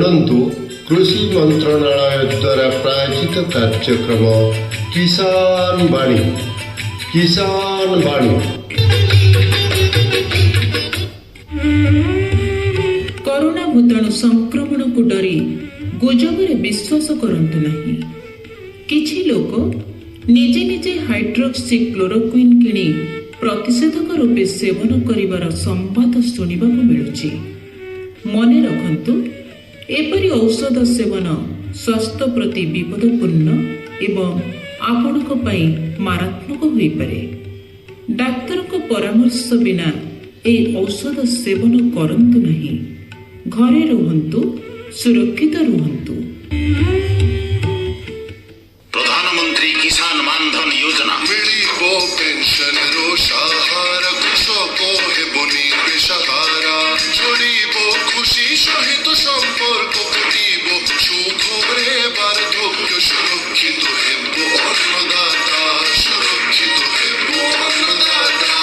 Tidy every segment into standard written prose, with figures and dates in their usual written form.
ଶୁଣନ୍ତୁ କୃଷି ମନ୍ତ୍ରଣାଳୟ ଦ୍ୱାରା ପ୍ରାୟୋଜିତ କାର୍ଯ୍ୟକ୍ରମ କିଷାନ ବାଣୀ। କିଷାନ ବାଣୀ। କରୋନା ଭୂତାଣୁ ସଂକ୍ରମଣକୁ ଡରି ଗୁଜବରେ ବିଶ୍ୱାସ କରନ୍ତୁ ନାହିଁ। କିଛି ଲୋକ ନିଜେ ନିଜେ ହାଇଡ୍ରୋକ୍ସି କ୍ଲୋରୋକ୍ୱିନ୍ କିଣି ପ୍ରତିଷେଧକ ରୂପେ ସେବନ କରିବାର ସମ୍ବାଦ ଶୁଣିବାକୁ ମିଳୁଛି। ମନେ ରଖନ୍ତୁ, ଏପରି ଔଷଧ ସେବନ ସ୍ୱାସ୍ଥ୍ୟ ପ୍ରତି ବିପଦପୂର୍ଣ୍ଣ ଏବଂ ଆପଣଙ୍କ ପାଇଁ ମାରାତ୍ମକ ହୋଇପାରେ। ଡାକ୍ତରଙ୍କ ପରାମର୍ଶ ବିନା ଏହି ଔଷଧ ସେବନ କରନ୍ତୁ ନାହିଁ। ଘରେ ରୁହନ୍ତୁ, ସୁରକ୍ଷିତ ରୁହନ୍ତୁ। ପ୍ରଧାନମନ୍ତ୍ରୀ କିଷାନ ମାନଧନ ଯୋଜନା ମିଳିବ ପେନସନର ସାହାରା, କୃଷକ ହେବନି ବେସାହାରା। ଯୋଡ଼ିବ ଖୁସି ସହିତ ସମ୍ପର୍କ, କଟିବ ସୁଖରେ ବାର୍ଦ୍ଧକ୍ୟ। ସୁରକ୍ଷିତ ହେବ ଅନ୍ନଦାତା, ସୁରକ୍ଷିତ ହେବ ଅନ୍ନଦାତା।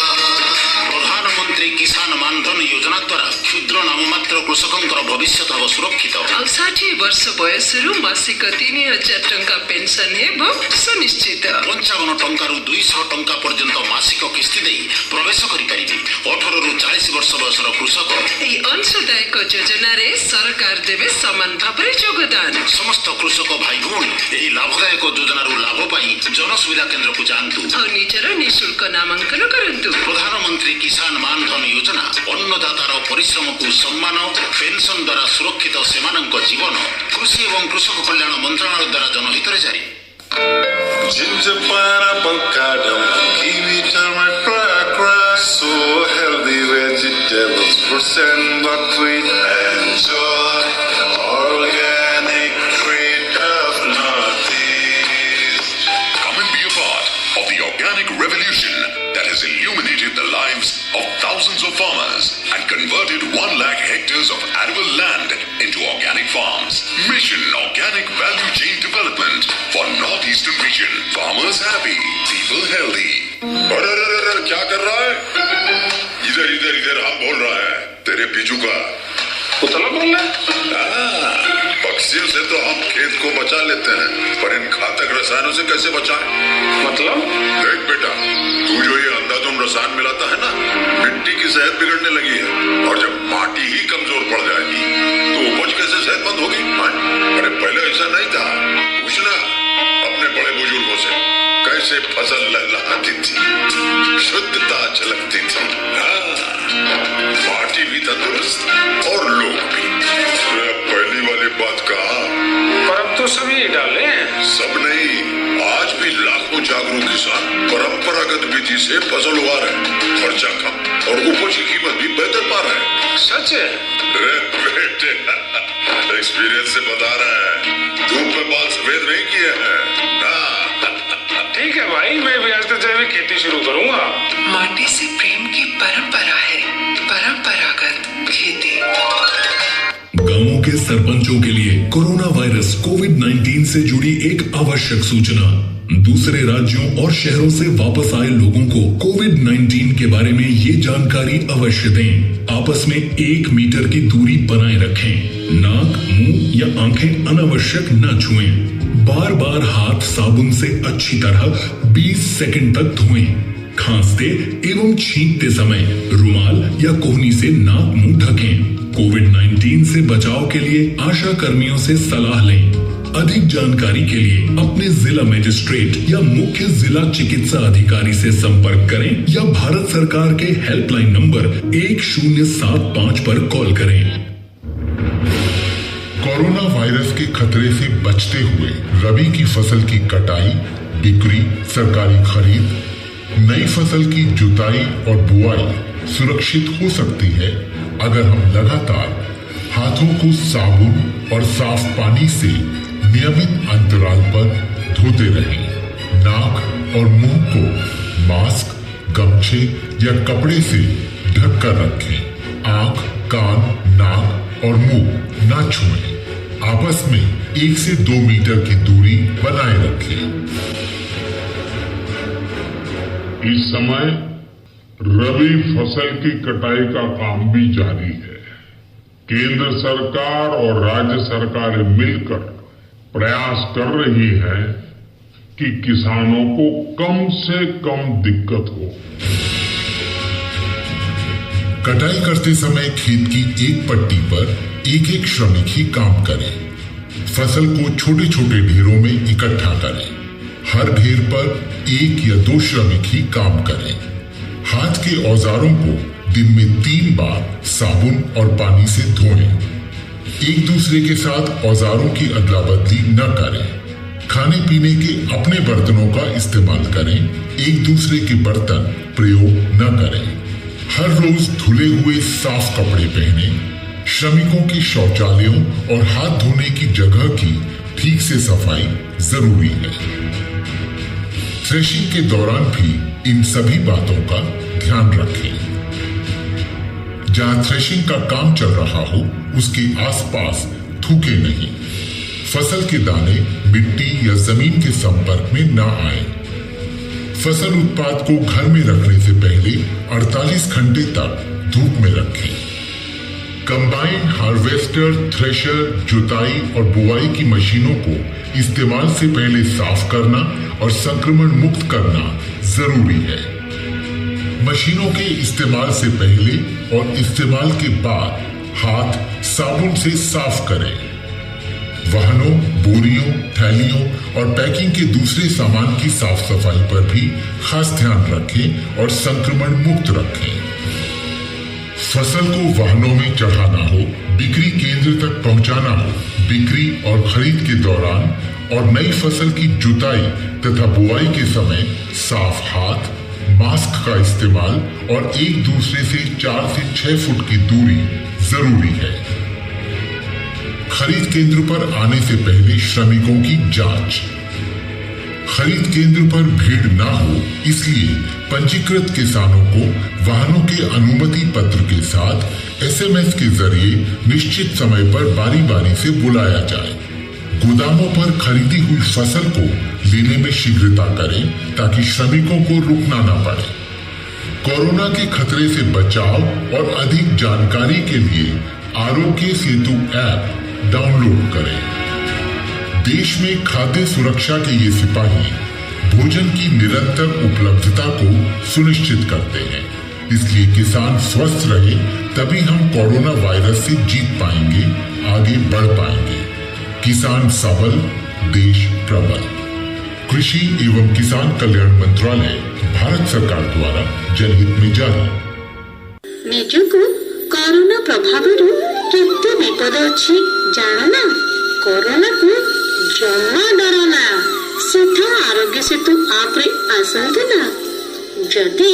ପ୍ରଧାନମନ୍ତ୍ରୀ କିଷାନ ମାନଧନ ଯୋଜନା ଦ୍ୱାରା କ୍ଷୁଦ୍ର ନାମମାତ୍ର କୃଷକଙ୍କର ଭବିଷ୍ୟତ ହେବ ସୁରକ୍ଷିତ। ଆଉ 60 ବର୍ଷ ବୟସରୁ ମାସିକ 3000 ଟଙ୍କା ପେନସନ ହେବ ସୁନିଶ୍ଚିତ। 55 ଟଙ୍କାରୁ 200 ଟଙ୍କା ପର୍ଯ୍ୟନ୍ତ ମାସିକ କିସ୍ତି ଦେଇ ପ୍ରବେଶ କରିପାରିବେ। 18ରୁ 40 ବର୍ଷ ବୟସର କୃଷକ ଏହି ଅଂଶଦାୟକ ଯୋଜନାରେ ସରକାର ଦେବେ ସମାନ ଭାବରେ ଯୋଗଦାନ। ସମସ୍ତ କୃଷକ ଭାଇ ଭଉଣୀ ଏହି ଲାଭଦାୟକ ଯୋଜନାରୁ ଲାଭ ପାଇଁ ଜନସୁବିଧା କେନ୍ଦ୍ରକୁ ଯାଆନ୍ତୁ ଆଉ ନିଜର ନିଃଶୁଳ୍କ ନାମାଙ୍କନ କରନ୍ତୁ। ପ୍ରଧାନମନ୍ତ୍ରୀ କିଷାନ ମାନଧନ ଯୋଜନା ଅନ୍ନଦାତାର ପରିଶ୍ରମକୁ ସମ୍ମାନ, ପେନସନ ଦ୍ୱାରା ସୁରକ୍ଷିତ ସେମାନଙ୍କ ଜୀବନ। କୃଷି ଏବଂ କୃଷକ କଲ୍ୟାଣ ମନ୍ତ୍ରଣାଳୟ ଦ୍ୱାରା ଜନହିତରେ ଜାରି। Ginger, pineapple, cardamom, kiwi, turmeric, black rice, so healthy vegetables, fruits and buckwheat. Enjoy organic treat of Northeast. Come and be a part of the organic revolution that has illuminated the lives of thousands of farmers and converted 1 lakh hectares of arable land into organic farms. Mission Organic Value Chain Development for Northeastern region. Farmers happy, people healthy. अरे क्या कर रहा है? इधर इधर इधर हम बोल रहा है तेरे बीजू का उतला बोल रहा है? पक्षियों से तो हम खेत को बचा लेते हैं, पर इन घातक रसायनों से कैसे बचाएं? मतलब? देख बेटा, तू जो ये अंधाधुंध रसायन मिलाता है ना, मिट्टी की सेहत बिगड़ने लगी है। और जब माटी ही कमजोर पड़ जाएगी तो उपज कैसे सेहतमंद होगी? अरे पहले ऐसा नहीं था। पूछना अपने बड़े बुजुर्गों से, कैसे फसल लहलहाती थी, शुद्धता झलकती थी। माटी भी तंदुरुस्त और लोग भी। पहली वाली बात कहा, पर अब तो सभी डाले हैं। सब नहीं, आज भी लाखों जागरूक किसान परंपरागत विधि से फसल उगा रहे हैं। खर्चा कम और उपज की कीमत भी बेहतर पा रहे हैं। सच है? अरे बेटे, एक्सपीरियंस से बता रहा है, धूप में बाल सफेद नहीं किए हैं। ठीक है भाई, मैं भी आज से जैविक खेती शुरू करूंगा। माटी से प्रेम की परंपरा है, परंपरागत खेती। गांवों के सरपंचों के लिए कोरोना वायरस कोविड-19 से जुड़ी एक आवश्यक सूचना। दूसरे राज्यों और शहरों से वापस आए लोगों को कोविड-19 के बारे में ये जानकारी अवश्य दें। आपस में 1 मीटर की दूरी बनाए रखें। नाक, मुंह या आंखें अनावश्यक न छुएं। बार बार हाथ साबुन से अच्छी तरह 20 सेकंड तक धोएं। खांसते एवं छींकते समय रुमाल या कोहनी से नाक मुंह ढकें। कोविड-19 से बचाव के लिए आशा कर्मियों से सलाह लें। अधिक जानकारी के लिए अपने जिला मजिस्ट्रेट या मुख्य जिला चिकित्सा अधिकारी से संपर्क करें या भारत सरकार के हेल्पलाइन नंबर 1075 पर कॉल करें। कोरोना वायरस के खतरे से बचते हुए रबी की फसल की कटाई, बिक्री, सरकारी खरीद, नई फसल की जुताई और बुआई सुरक्षित हो सकती है अगर हम लगातार हाथों को साबुन और साफ पानी से नियमित अंतराल पर धोते रहें। नाक और मुंह को मास्क, गमछे या कपड़े से ढककर रखें। आंख, कान, नाक और मुंह न छुएं। आपस में 1 से 2 मीटर की दूरी बनाए रखें। इस समय रबी फसल की कटाई का काम भी जारी है। केंद्र सरकार और राज्य सरकारें मिलकर प्रयास कर रही है कि किसानों को कम से कम दिक्कत हो। कटाई करते समय खेत की एक पट्टी पर एक एक श्रमिक ही काम करे। फसल को छोटे छोटे ढेरों में इकट्ठा करें। हर ढेर पर 1 या 2 श्रमिक ही काम करें। हाथ के औजारों को दिन में 3 बार साबुन और पानी से धोएं। एक दूसरे के साथ औजारों की अदला बदली न करें। खाने पीने के अपने बर्तनों का इस्तेमाल करें। एक दूसरे के बर्तन प्रयोग न करें। हर रोज धुले हुए साफ कपड़े पहने। श्रमिकों के शौचालयों और हाथ धोने की जगह की ठीक से सफाई जरूरी है। थ्रेशिंग के दौरान भी इन सभी बातों का ध्यान रखें। जहां थ्रेशिंग का काम चल रहा हो उसके आसपास थूके नहीं। फसल के दाने मिट्टी या जमीन के संपर्क में न आए। फसल उत्पाद को घर में रखने से पहले 48 घंटे तक धूप में रखें। कंबाइन, हार्वेस्टर, थ्रेशर, जुताई और बुआई की मशीनों को इस्तेमाल से पहले साफ करना और संक्रमण मुक्त करना जरूरी है। मशीनों के इस्तेमाल से पहले और इस्तेमाल के बाद हाथ साबुन से साफ करें। वाहनों, बोरियों, थैलियों और पैकिंग के दूसरे सामान की साफ सफाई पर भी खास ध्यान रखें और संक्रमण मुक्त रखें। फसल को वाहनों में चढ़ाना हो, बिक्री केंद्र तक पहुंचाना हो, बिक्री और खरीद के दौरान और नई फसल की जुताई तथा बुआई के समय साफ हाथ, मास्क का इस्तेमाल और एक दूसरे से 4 से 6 फुट की दूरी जरूरी है। खरीद केंद्र पर आने से पहले श्रमिकों की जांच। खरीद केंद्र पर भीड़ ना हो इसलिए पंजीकृत किसानों को वाहनों के अनुमति पत्र के साथ SMS के जरिए निश्चित समय पर बारी बारी से बुलाया जाए। गोदामों पर खरीदी हुई फसल को लेने में शीघ्रता करें ताकि श्रमिकों को रुकना ना पड़े। कोरोना के खतरे से बचाव और अधिक जानकारी के लिए आरोग्य सेतु ऐप डाउनलोड करें। देश में खाद्य सुरक्षा के ये सिपाही भोजन की निरंतर उपलब्धता को सुनिश्चित करते हैं। इसलिए किसान स्वस्थ रहे तभी हम कोरोना वायरस से जीत पाएंगे, आगे बढ़ पाएंगे। किसान सबल, देश प्रबल। कृषि एवं किसान कल्याण मंत्रालय, भारत सरकार द्वारा जनहित में जारी। निजको कोरोना प्रभावरू केते विपद अछि जानो ना। कोरोना को जमा डरो ना। सीधा आरोग्य सेतु आप रे आसंतु ना। जदि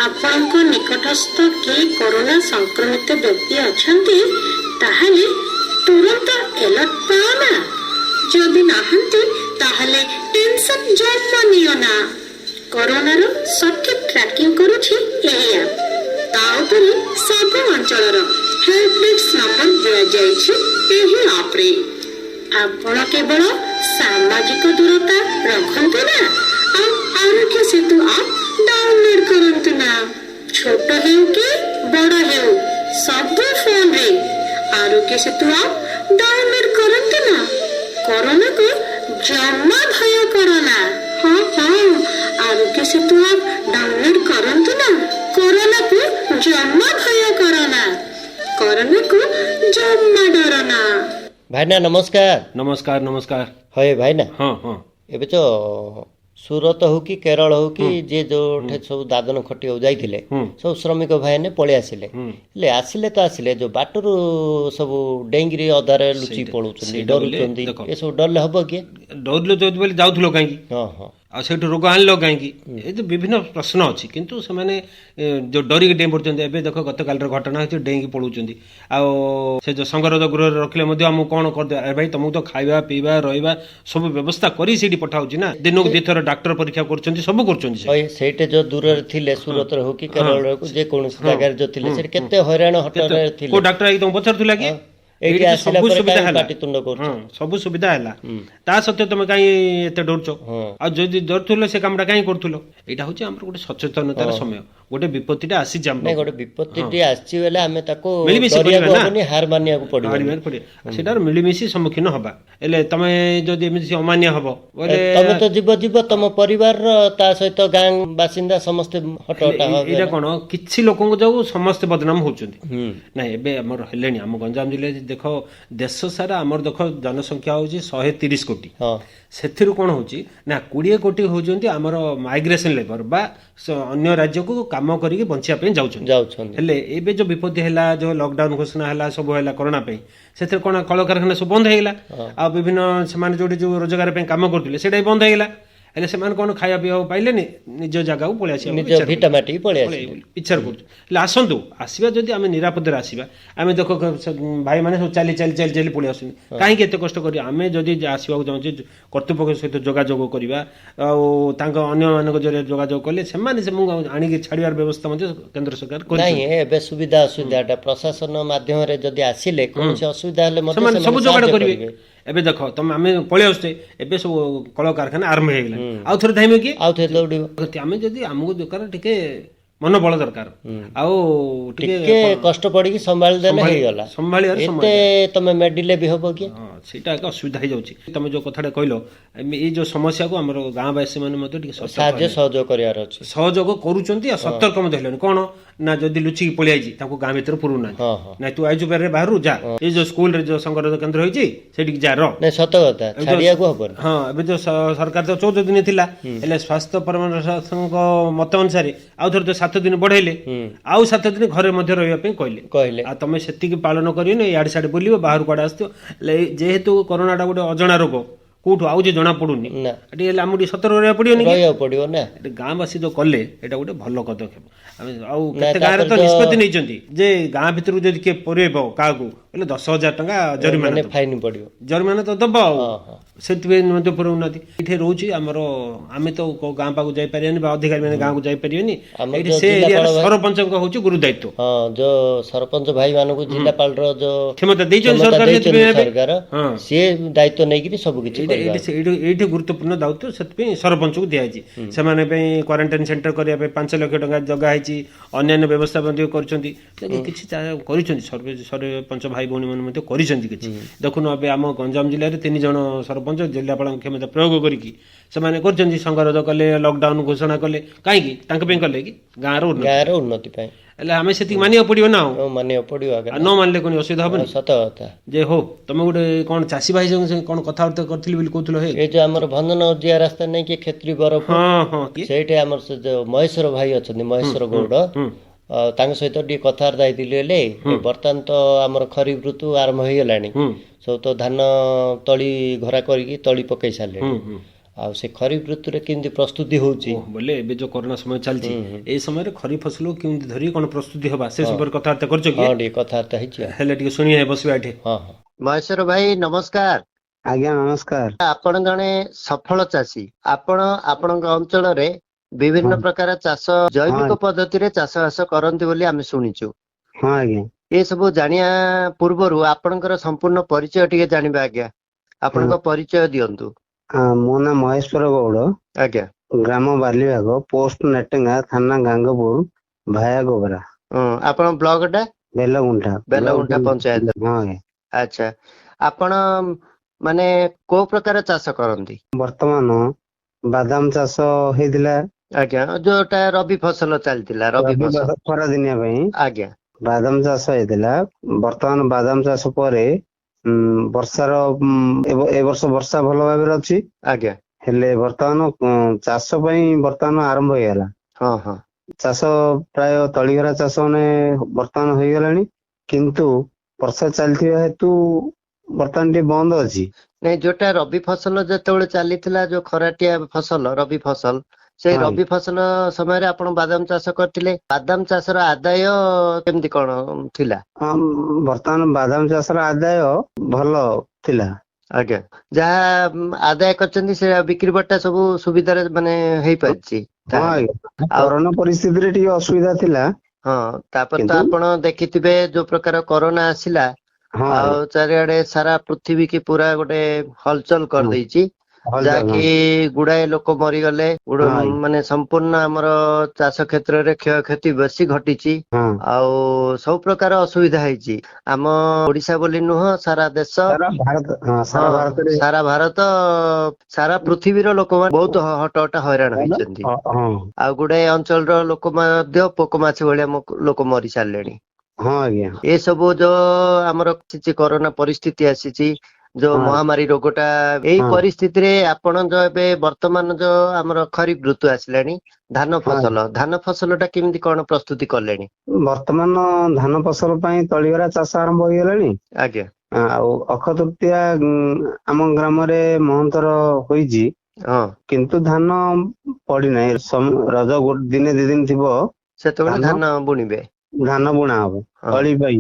आपनको निकटस्थ के कोरोना संक्रमित व्यक्ति अछंती ताहले तुरंत अलर्ट पाओ ना। जदि नाहंती ताहले टेंशन जमा नियो ना। कोरोना रो सटीक ट्रैकिंग करूछि एही ऐप। ता उपरे सब अंचलर हेल्पलाइन नंबर दिया जायछि एही ऐप रे। आपण केवल सामाजिक दूरता रखंतु ना और आरोग्य सेतु ऐप डाउनलोड करंतु ना। छोट हेउ के बड़ हेउ सब फोन रे आरोग्य सेतु ऐप डाउनलोड करंतु ना। कोरोना को जमा भय करना। हाँ आरोग्य सेतु ऐप डाउनलोड करंतु ना। कोरोना को जमा भय करना। कोरोना को जमा डरना। भाईना नमस्कार। नमस्कार नमस्कार। हय भाईना। हाँ हाँ एबे तो सूरत हो कि केरल हो कि जे जो सब दादन खटी हो जाइथिले सब श्रमिक भाई ने पळे आसिले ले आसिले तो आसिले जो बाटरू सब डेंगरी अधारे लुचि पळुचंदी डरुचंदी ए सब डरले हबो कि डरले जो बोले जाउथलो काई हां हां आ सेठु रोग आनलो काई ए तो विभिन्न प्रश्न अछि किंतु से माने जो डरी के डेम पड़चंदी एबे देखो गतकाल रे घटना है डेंगी पळुचंदी आ से जो संगरोध गृह रखले मध्ये हम कोन कर दे भाई तुमको तो खाइबा पीबा रहइबा सब व्यवस्था करी सीडी पठाउची ना दिनक दिथर डॉक्टर परीक्षा करचंदी सब करचंदी से सेटे जो दूर रे थिले सूरत रे हो कि केरल रे को जे कोन जगह जो थिले से केते हैरान हटरे थिले को डॉक्टर आई तुम पछरथुला कि एठी आसिला पर काई पाटी तुंड कर सब सुविधा हैला ता सत्य तुम काई एते डरचो आ जदी डरथुलो से कामडा काई करथुलो एटा होची हमर गोटे सचेतनतार समय ଗୋଟେ ବିପତ୍ତିଟା ଆସିଛି ଆମ ନାଇଁ ଗୋଟେ ବିପତ୍ତିଟି ଆସିଛି ବେଲେ ଆମେ ତାକୁ ମିଳିମିଶି ଡରିବାକୁ କରିବା ନା। ହବନି, ହାର ମାନିବାକୁ ପଡିବ। ହାରିବାକୁ ପଡିବ। ସେଟାର ମିଳିମିଶି ସମ୍ମୁଖୀନ ହବା। ହେଲେ ତମେ ଯଦି ଏମିତି ଅମାନ୍ୟ ହବ ବୋଲେ ତମେ ତ ଯିବ ତମ ପରିବାରର ତା ସହିତ ଗାଁ ବାସିନ୍ଦା ସମସ୍ତେ ହଟହଟା ହେବେ। ଏଇଟା କଣ କିଛି ଲୋକଙ୍କ ଯୋଗୁଁ ସମସ୍ତେ ବଦନାମ ହଉଛନ୍ତି। ନାଇଁ ଏବେ ଆମର ହେଲେଣି ଆମ ଗଞ୍ଜାମ ଜିଲ୍ଲାରେ ଦେଖ ଦେଶ ସାରା ଆମର ଦେଖ ଜନସଂଖ୍ୟା ହଉଛି 130 କୋଟି। ସେଥିରୁ କଣ ହଉଛି ନା 20 କୋଟି ହଉଛନ୍ତି ଆମର ମାଇଗ୍ରେସନ ଲେବର ବା ଅନ୍ୟ ରାଜ୍ୟକୁ କାମ କରିକି ବଞ୍ଚିବା ପାଇଁ ଯାଉଛନ୍ତି। ହେଲେ ଏବେ ଯୋଉ ବିପତ୍ତି ହେଲା, ଯୋଉ ଲକଡାଉନ ଘୋଷଣା ହେଲା, ସବୁ ହେଲା କରୋନା ପାଇଁ, ସେଥିରେ କଣ କଳକାରଖାନା ସବୁ ବନ୍ଦ ହେଇଗଲା। ଆଉ ବିଭିନ୍ନ ସେମାନେ ଯୋଉଠି ଯୋଉ ରୋଜଗାର ପାଇଁ କାମ କରୁଥିଲେ ସେଇଟା ବି ବନ୍ଦ ହେଇଗଲା। ହେଲେ ସେମାନେ କଣ ଖାଇବା ପିଇବାକୁ ପାଇଲେନି, ନିଜ ଜାଗାକୁ ପଳେଇ ଆସିବା ନିଜ ଭିଟା ମାଟିକି ପଳେଇ ଇଚ୍ଛା କରୁଛୁ। ହେଲେ ଆସନ୍ତୁ, ଆସିବା ଯଦି ଆମେ ନିରାପଦରେ ଆସିବା। ଆମେ ଦେଖ ଭାଇମାନେ ସବୁ ଚାଲି ଚାଲି ଚାଲି ଚାଲି ପଳେଇ ଆସୁଛନ୍ତି, କାହିଁକି ଏତେ କଷ୍ଟ କରିବା? ଆମେ ଯଦି ଆସିବାକୁ ଚାହୁଁଛେ କର୍ତ୍ତୃପକ୍ଷ ସହିତ ଯୋଗାଯୋଗ କରିବା, ଆଉ ତାଙ୍କ ଅନ୍ୟମାନଙ୍କ ଜରିଆରେ ଯୋଗାଯୋଗ କଲେ ସେମାନେ ଆଣିକି ଛାଡ଼ିବାର ବ୍ୟବସ୍ଥା ମଧ୍ୟ କେନ୍ଦ୍ର ସରକାର ନାଇଁ। ଏବେ ସୁବିଧା ଅସୁବିଧାଟା ପ୍ରଶାସନ ମାଧ୍ୟମରେ ଯଦି ଆସିଲେ କୌଣସି ଅସୁବିଧା ହେଲେ ସେମାନେ ସବୁ ଯୋଗାଡ଼ କରିବେ। ଏବେ ଦେଖ ତମେ ଆମେ ପଳେଇ ଆସୁଛେ, ଏବେ ସବୁ କଳକାରଖାନା ଆରମ୍ଭ ହେଇଗଲା, ଆଉ ଥରେ ଧାଇଁବେ କି? ଆଉ ଥରେ ଦୌଡ଼ିବ। ଆମେ ଯଦି ଆମକୁ ଦରକାର ଟିକେ ମନୋବଳ ଦରକାର, ଆଉ ଟିକେ କଷ୍ଟ ପଡିକି ସମ୍ଭାଳି ଦେଲେ ହେଇଗଲା। ସମ୍ଭାଳିବାର ଏତେ ତମେ ମେଡିଲେ ବି ହବ କି? ସେଇଟା ଏକ ଅସୁବିଧା ହେଇଯାଉଛି। ତମେ ଯୋଉ କଥାଟା କହିଲ, ଏଇ ଯୋଉ ସମସ୍ୟାକୁ ଆମର ଗାଁବାସୀ ମାନେ ମଧ୍ୟ ଟିକେ ସାହାଯ୍ୟ ସହଯୋଗ କରିବାର ଅଛି। ସହଯୋଗ କରୁଛନ୍ତି ଆଉ ସତର୍କ ମଧ୍ୟ ହେଲେଣି। କଣ ନା ଯଦି ଲୁଚିକି ପଳେଇ ଆଇଛି ତାଙ୍କୁ ଗାଁ ଭିତରେ ପୁରୁନାହାନ୍ତି। ନାଇଁ ତୁ ଆଇଛୁ ପାରେ ବାହାରୁ ଯା, ଏଇ ଯୋଉ ସ୍କୁଲରେ ଯୋଉ ସଂଗରୋଧ କେନ୍ଦ୍ର ହେଇଛି ସେଠିକି ଯା ରହ। ନାଇଁ ସତ କଥା, ଛାଡିବାକୁ ହବନି। ହଁ ଏବେ ଯୋଉ ସରକାର ତ 14 ଦିନ ଥିଲା, ହେଲେ ସ୍ୱାସ୍ଥ୍ୟ ପରାମର୍ଶଙ୍କ ମତ ଅନୁସାରେ ଆଉ ଥରେ 7 ଦିନ ବଢେଇଲେ, ଆଉ 7 ଦିନ ଘରେ ମଧ୍ୟ ରହିବା ପାଇଁ କହିଲେ। ଆଉ ତମେ ସେତିକି ପାଳନ କରିବନି, ଇଆଡେ ସିଆଡେ ବୁଲିବ, ବାହାରୁ କୁଆଡେ ଆସିଥିବ। ଯେହେତୁ କରୋନାଟା ଗୋଟେ ଅଜଣା ରୋଗ, କୋଉଠୁ ଆଉଛି ଜଣା ପଡୁନି, ଏଠି ହେଲେ ଆମକୁ ଟିକେ ସତର୍କ ରହିବାକୁ ପଡିବ ନା। ଗାଁବାସୀ ଯୋଉ କଲେ ଏଇଟା ଗୋଟେ ଭଲ ପଦକ୍ଷେପ। ଆଉ କେତେ ଗାଁରେ ତ ନିଷ୍ପତ୍ତି ନେଇଛନ୍ତି ଯେ ଗାଁ ଭିତରକୁ ଯଦି କିଏ ପୁରେଇବ କାହାକୁ ହେଲେ 10,000 ଟଙ୍କା ଜରିମାନା ଫାଇନ ପଡିବ। ଜରିମାନା ତ ଦବ, ଆଉ ସେଥିପାଇଁ ମଧ୍ୟ ପୁରଉନାହାନ୍ତି। ଏଠି ରହୁଛି ଆମର, ଆମେ ତ ଗାଁ ପାଖକୁ ଯାଇପାରିବାନି ବା ଅଧିକାରୀ ମାନେ ଗାଁକୁ ଯାଇପାରିବେନି। ଏଠି ସେ ଏରିଆର ସରପଞ୍ଚଙ୍କ ହଉଛି ଗୁରୁ ଦାୟିତ୍ୱ। ଯୋଉ ସରପଞ୍ଚ ଭାଇ ମାନଙ୍କୁ ଜିଲ୍ଲାପାଳର ଯୋଉ କ୍ଷମତା ଦେଇଛନ୍ତି ସରକାର, ସିଏ ଦାୟିତ୍ୱ ନେଇକିରି ସବୁ କିଛି ଏଇଠି ଗୁରୁତ୍ୱପୂର୍ଣ୍ଣ ଦାୟିତ୍ୱ ସେଥିପାଇଁ ସରପଞ୍ଚକୁ ଦିଆଯାଇଛି। ସେମାନେ ପାଇଁ କ୍ୱାରେଣ୍ଟାଇନ ସେଣ୍ଟର କରିବା ପାଇଁ 5 ଲକ୍ଷ ଟଙ୍କା ଜଗା ହେଇଛି, ଅନ୍ୟାନ୍ୟ ବ୍ୟବସ୍ଥା ମଧ୍ୟ କରିଛନ୍ତି। କିଛି କରିଛନ୍ତି ସରପଞ୍ଚ ଭାଇ ଭଉଣୀ ମାନେ ମଧ୍ୟ କରିଛନ୍ତି କିଛି। ଦେଖୁନ ଏବେ ଆମ ଗଞ୍ଜାମ ଜିଲ୍ଲାରେ 3 ଜଣ ସରପଞ୍ଚ ଜିଲ୍ଲାପାଳଙ୍କ କ୍ଷମତା ପ୍ରୟୋଗ କରିକି ସେମାନେ କରିଛନ୍ତି, ସଂଗରୋଧ କଲେ, ଲକଡାଉନ ଘୋଷଣା କଲେ। କାହିଁକି? ତାଙ୍କ ପାଇଁ କଲେ କି ଗାଁର ଉନ୍ନତି ପାଇଁ। ହେଲେ ଆମେ ସେତିକି ମାନିବାକୁ ପଡିବ ନା, ମାନିବାକୁ ପଡିବ। ନ ମାନିଲେ କଣ ଅସୁବିଧା ହବନି? ସତ କଥା। ଯେ ହଉ ତମେ ଗୋଟେ କଣ ଚାଷୀ ଭାଇ କଣ କଥାବାର୍ତ୍ତା କରିଥିଲି ବୋଲି କହୁଥିଲ? ଏଇ ଯୋଉ ଆମର ଭଞ୍ଜନ ଯିଆ ରାସ୍ତା ନାଇଁ କି ଖେତ୍ରୀ ବରଫ, ସେଇଠି ଆମର ସେ ଯୋଉ ମହେଶ୍ୱର ଭାଇ ଅଛନ୍ତି, ମହେଶ୍ୱର ଗୌଡ, ତାଙ୍କ ସହିତ ଟିକେ କଥାବାର୍ତ୍ତା ହେଇଥିଲି। ହେଲେ ବର୍ତ୍ତମାନ ତ ଆମର ଖରିଫ ଋତୁ ଆରମ୍ଭ ହେଇଗଲାଣି, ସବୁ ତ ଧାନ ତଳି ଘରା କରିକି ତଳି ପକେଇ ସାରିଲେଣି। ଆଉ ସେ ଖରିଫ ଋତୁରେ କେମିତି ପ୍ରସ୍ତୁତି ହଉଛି ବୋଲେ ଏବେ ଯୋଉ କରୋନା ସମୟ ଚାଲିଛି, ଏଇ ସମୟରେ ଖରିଫ ଫସଲ କେମିତି ଧରି କଣ ପ୍ରସ୍ତୁତି ହବା ସେ ସମ୍ପର୍କରେ କଥାବାର୍ତ୍ତା କରୁଛ କି? ଟିକେ କଥାବାର୍ତ୍ତା ହେଇଛି। ହେଲେ ଟିକେ ଶୁଣିବା ବସିବା ଏଠି। ମହେଶ୍ୱର ଭାଇ ନମସ୍କାର। ଆଜ୍ଞା ନମସ୍କାର। ଆପଣ ଜଣେ ସଫଳ ଚାଷୀ। ଆପଣ ଆପଣଙ୍କ ଅଞ୍ଚଳରେ ବିଭିନ୍ନ ପ୍ରକାର ଚାଷ, ଜୈବିକ ପଦ୍ଧତିରେ ଚାଷ ବାସ କରନ୍ତି ବୋଲି ଆମେ ଶୁଣିଛୁ। ହଁ ଆଜ୍ଞା। ଏ ସବୁ ଜାଣିବା ପୂର୍ବରୁ ଆପଣଙ୍କର ସମ୍ପୂର୍ଣ୍ଣ ପରିଚୟ ଟିକେ ଜାଣିବା ଆଜ୍ଞା। ଆପଣଙ୍କ ପରିଚୟ ଦିଅନ୍ତୁ। ମୋ ନାଁ ମହେଶ୍ୱର ଗୌଡ଼। ଆଜ୍ଞା। ଗ୍ରାମ ବାଲିବାଗ, ପୋଷ୍ଟ ନେଟେଙ୍ଗା, ଥାନା ଗାଙ୍ଗପୁର, ଭାୟା ଗୋବରା। ଆପଣ ବ୍ଲକ ଟା? ବେଲଗୁଣ୍ଠା ପଞ୍ଚାୟତ। ଆଚ୍ଛା, ଆପଣ ମାନେ କୋଉ ପ୍ରକାର ଚାଷ କରନ୍ତି? ବର୍ତ୍ତମାନ ବାଦାମ ଚାଷ ହେଇଥିଲା। ଆଜ୍ଞା, ଯୋଉଟା ରବି ଫସଲ ଚାଲିଥିଲା, ରବି ଫସଲ ଖରା ଦିନିଆ ପାଇଁ। ଆଜ୍ଞା, ବାଦାମ ଚାଷ ହେଇଥିଲା। ବର୍ତ୍ତମାନ ବାଦାମ ଚାଷ ପରେ ବର୍ଷାର ଏ ବର୍ଷ ବର୍ଷା ଭଲ ଭାବରେ ଅଛି। ଆଜ୍ଞା। ହେଲେ ବର୍ତ୍ତମାନ ଚାଷ ପାଇଁ ବର୍ତ୍ତମାନ ଆରମ୍ଭ ହେଇଗଲା। ଚାଷ ପ୍ରାୟ ତଳିଘରା ଚାଷ ମାନେ ବର୍ତ୍ତମାନ ହେଇଗଲାଣି, କିନ୍ତୁ ବର୍ଷା ଚାଲିଥିବା ହେତୁ ବର୍ତ୍ତମାନ ଟିକେ ବନ୍ଦ ଅଛି। ନାଇଁ, ଯୋଉଟା ରବି ଫସଲ ଯେତେବେଳେ ଚାଲିଥିଲା, ଯୋଉ ଖରାଟିଆ ଫସଲ ରବି ଫସଲ, ସେଇ ରବି ଫସଲ ସମୟରେ ଆପଣ ବାଦାମ ଚାଷ କରିଥିଲେ। ବାଦାମ ଚାଷର ଆଦାୟ କେମିତି କଣ ଥିଲା? ବର୍ତ୍ତମାନ ବାଦାମ ଚାଷର ଆଦାୟ ଭଲ ଥିଲା। ଆଜ୍ଞା, ଯାହା ଆଦାୟ କରିଛନ୍ତି ସେ ବିକ୍ରି ବଟା ସବୁ ସୁବିଧାରେ ମାନେ ହେଇପାରିଛି। କରୋନା ପରିସ୍ଥିତିରେ ଟିକେ ଅସୁବିଧା ଥିଲା। ତାପରେ ତ ଆପଣ ଦେଖିଥିବେ ଯୋଉ ପ୍ରକାର କରୋନା ଆସିଲା, ଆଉ ଚାରିଆଡେ ସାରା ପୃଥିବୀ କି ପୁରା ଗୋଟେ ହଲଚଲ କରିଦେଇଛି। ଯାହାକି ଗୁଡାଏ ଲୋକ ମରିଗଲେ, ମାନେ ସମ୍ପୂର୍ଣ୍ଣ ଆମର ଚାଷ କ୍ଷେତ୍ରରେ କ୍ଷୟକ୍ଷତି ବେଶୀ ଘଟିଛି। ଆଉ ସବୁ ପ୍ରକାର ଅସୁବିଧା ହେଇଛି। ଆମ ଓଡିଶା ବୋଲି ନୁହଁ, ସାରା ଦେଶ, ସାରା ଭାରତ, ସାରା ପୃଥିବୀର ଲୋକମାନେ ବହୁତ ହଟ ହଇରାଣ ହେଇଛନ୍ତି। ଆଉ ଗୁଡାଏ ଅଞ୍ଚଳର ଲୋକ ମଧ୍ୟ ପୋକ ମାଛି ଭଳିଆ ଲୋକ ମରି ସାରିଲେଣି। ହଁ ଆଜ୍ଞା। ଏସବୁ ଯୋଉ ଆମର କରୋନା ପରିସ୍ଥିତି ଆସିଛି, ଯୋଉ ମହାମାରୀ ରୋଗଟା, ଏଇ ପରିସ୍ଥିତିରେ ଆପଣ ଯୋଉ ଏବେ ବର୍ତ୍ତମାନ ଯୋଉ ଆମର ଖରିଫ ଋତୁ ଆସିଲାଣି, ଧାନ ଫସଲ ଟା କେମିତି କଣ ପ୍ରସ୍ତୁତି କଲେଣି? ବର୍ତ୍ତମାନ ଧାନ ଫସଲ ପାଇଁ ତଳିଗରା ଚାଷ ଆରମ୍ଭ ହେଇଗଲାଣି। ଆଜ୍ଞା। ଆଉ ଅକ୍ଷୟ ତୃତୀୟା ଆମ ଗ୍ରାମରେ ମହନ୍ତର ହୋଇଛି, କିନ୍ତୁ ଧାନ ପଡିନାହିଁ। ରଜ ଦିନେ 2 ଦିନ ଥିବ, ସେତେବେଳେ ଧାନ ବୁଣିବେ, ଧାନ ବୁଣା ହବ ତଳି ପାଇଁ।